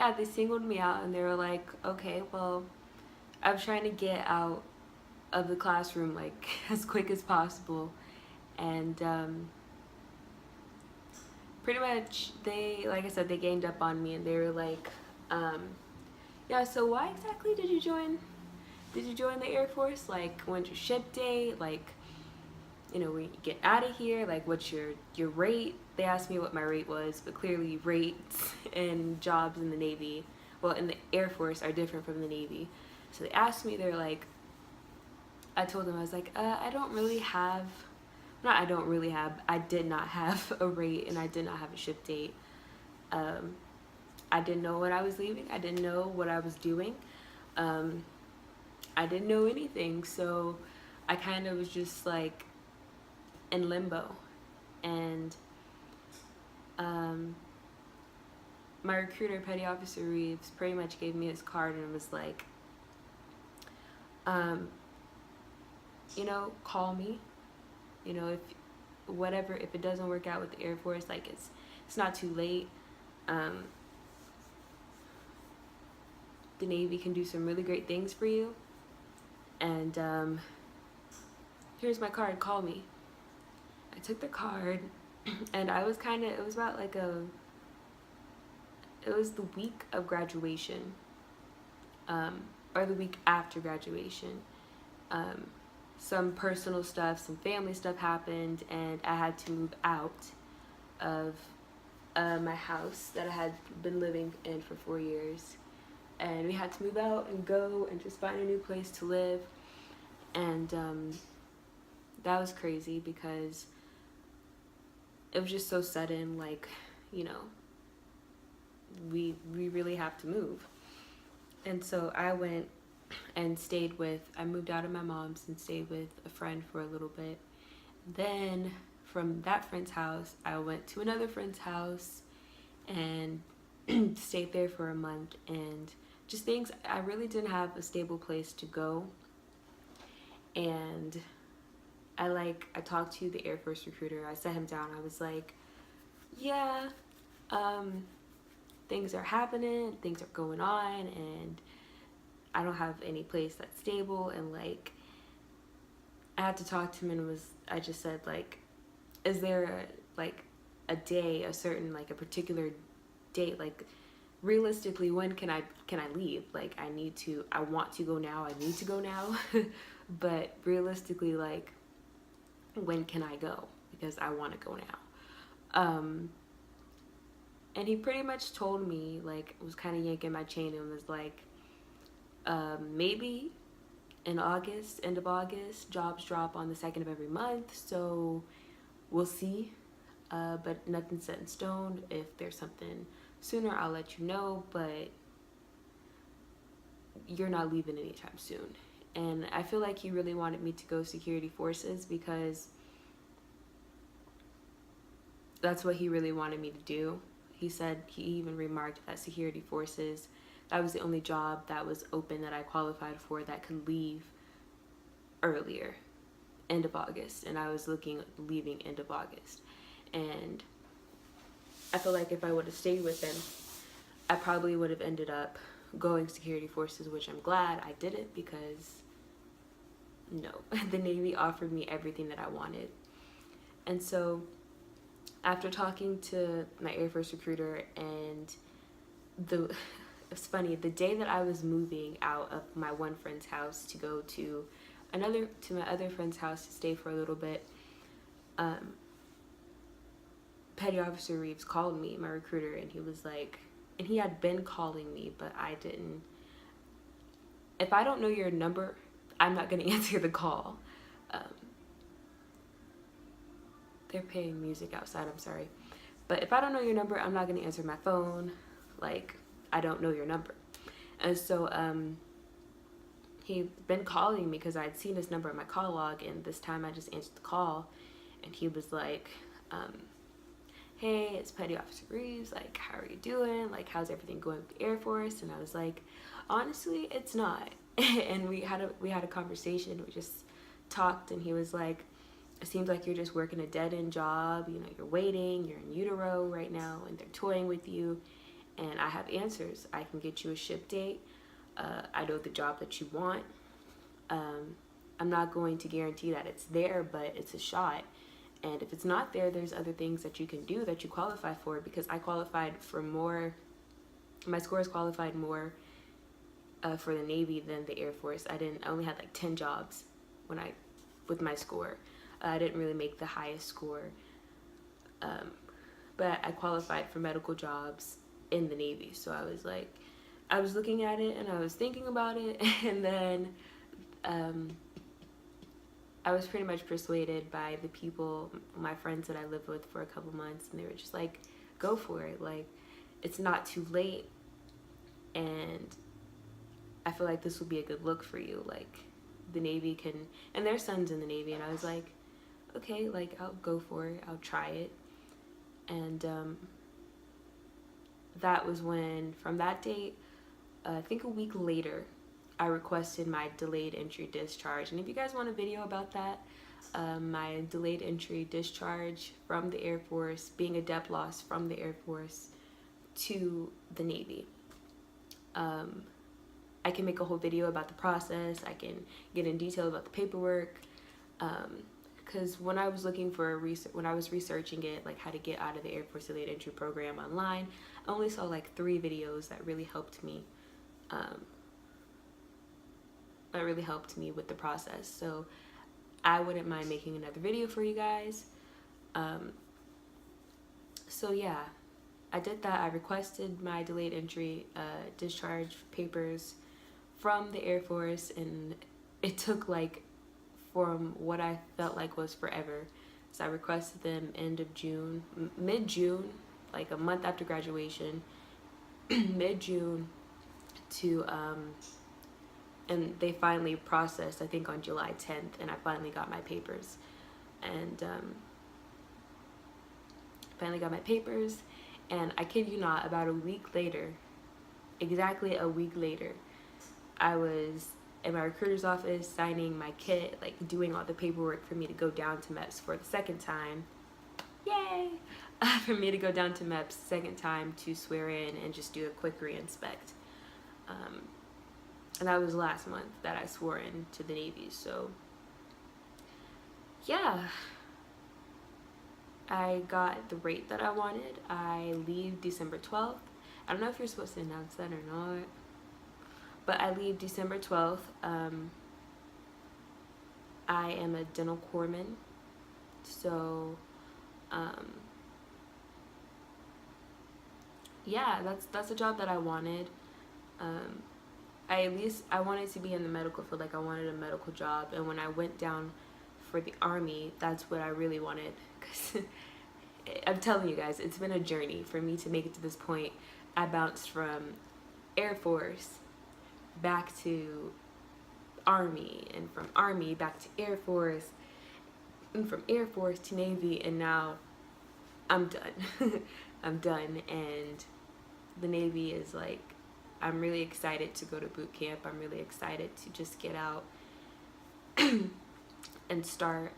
yeah, they singled me out and they were like, okay, well, I'm trying to get out of the classroom like as quick as possible. And pretty much they, like I said, they ganged up on me and they were like, um, yeah, so why exactly did you join? Did you join the Air Force? Like, when's your ship date? Like, when you get out of here, like, what's your rate? They asked me what my rate was, but clearly rates and jobs in the Navy, well, in the Air Force are different from the Navy. So they asked me, they're like, I told them, I was like, I don't really have, not I don't really have, I did not have a rate and I did not have a ship date. Um, I didn't know when I was leaving. I didn't know what I was doing. Um, I didn't know anything. So I kind of was just like in limbo. And um, my recruiter, Petty Officer Reeves, pretty much gave me his card and was like, um, call me. If whatever, if it doesn't work out with the Air Force, like it's not too late. Um, the Navy can do some really great things for you. And here's my card, call me. I took the card and I was it was about like it was the week of graduation, or the week after graduation. Um, some personal stuff, some family stuff happened, and I had to move out of my house that I had been living in for 4 years. And we had to move out and go and just find a new place to live. And that was crazy because it was just so sudden, like, we really have to move. And so I went and I moved out of my mom's and stayed with a friend for a little bit. Then from that friend's house, I went to another friend's house and stayed there for a month, and just things, I really didn't have a stable place to go. And I talked to the Air Force recruiter. I sat him down. I was like, yeah, things are happening, things are going on, and I don't have any place that's stable. And like, I had to talk to him, and I just said, like, is there a day, a certain, like, a particular date, like, realistically, when can I leave? Like, I want to go now, I need to go now. But realistically, like, when can I go? Because I want to go now. And he pretty much told me, like, was kind of yanking my chain and was like, maybe in August, end of August, jobs drop on the 2nd of every month, so we'll see. But nothing's set in stone. If there's something sooner, I'll let you know, but you're not leaving anytime soon. And I feel like he really wanted me to go security forces because that's what he really wanted me to do. He said, he even remarked that security forces, that was the only job that was open that I qualified for that could leave earlier, end of August. And I was leaving end of August. And I feel like if I would have stayed with him, I probably would have ended up going security forces, which I'm glad I didn't, because no, the Navy offered me everything that I wanted. And so after talking to my Air Force recruiter, and it's funny, the day that I was moving out of my one friend's house to go to my other friend's house to stay for a little bit, Petty Officer Reeves called me, my recruiter, and he was like, and he had been calling me, but I didn't. If I don't know your number, I'm not going to answer the call. They're playing music outside, I'm sorry. But if I don't know your number, I'm not going to answer my phone. Like, I don't know your number. And so he'd been calling me because I'd seen his number in my call log, and this time I just answered the call, and he was like, hey, it's Petty Officer Reeves, like, how are you doing? Like, how's everything going with the Air Force? And I was like, honestly, it's not. And we had a conversation. We just talked, and he was like, it seems like you're just working a dead-end job. You're waiting, you're in utero right now, and they're toying with you. and I have answers. I can get you a ship date. I know the job that you want. I'm not going to guarantee that it's there, but it's a shot. And if it's not there, there's other things that you can do that you qualify for, because I qualified for more, my scores qualified more for the Navy than the Air Force. I only had like 10 jobs with my score. I didn't really make the highest score, but I qualified for medical jobs in the Navy. So I was looking at it and I was thinking about it, and then I was pretty much persuaded by the people, my friends that I lived with for a couple months, and they were just like, go for it. Like, it's not too late, and I feel like this will be a good look for you. Like, the Navy can, and their son's in the Navy, and I was like, okay, like, I'll go for it, I'll try it. And that was when, from that date, I think a week later, I requested my delayed entry discharge. And if you guys want a video about that, my delayed entry discharge from the Air Force, being a DEP loss from the Air Force to the Navy. I can make a whole video about the process. I can get in detail about the paperwork. Because when I was looking for when I was researching it, like how to get out of the Air Force delayed entry program online, I only saw like 3 videos that really helped me. That really helped me with the process. So I wouldn't mind making another video for you guys. So yeah, I did that. I requested my delayed entry discharge papers from the Air Force, and it took like, from what I felt like was forever. So I requested them end of June, mid-June, like a month after graduation, mid-June to and they finally processed, I think on July 10th, and I finally got my papers. And finally got my papers, and I kid you not, about a week later, exactly a week later, I was in my recruiter's office signing my kit, like doing all the paperwork for me to go down to MEPS for the second time. Yay! For me to go down to MEPS second time to swear in and just do a quick re-inspect. And that was last month that I swore in to the Navy. So yeah, I got the rate that I wanted. I leave December 12th. I don't know if you're supposed to announce that or not, but I leave December 12th. I am a dental corpsman, so yeah, that's a job that I wanted. I wanted to be in the medical field. Like, I wanted a medical job, and when I went down for the Army, that's what I really wanted. Because I'm telling you guys, it's been a journey for me to make it to this point. I bounced from Air Force back to Army, and from Army back to Air Force, and from Air Force to Navy, and now I'm done. I'm done, and the Navy is like, I'm really excited to go to boot camp. I'm really excited to just get out and start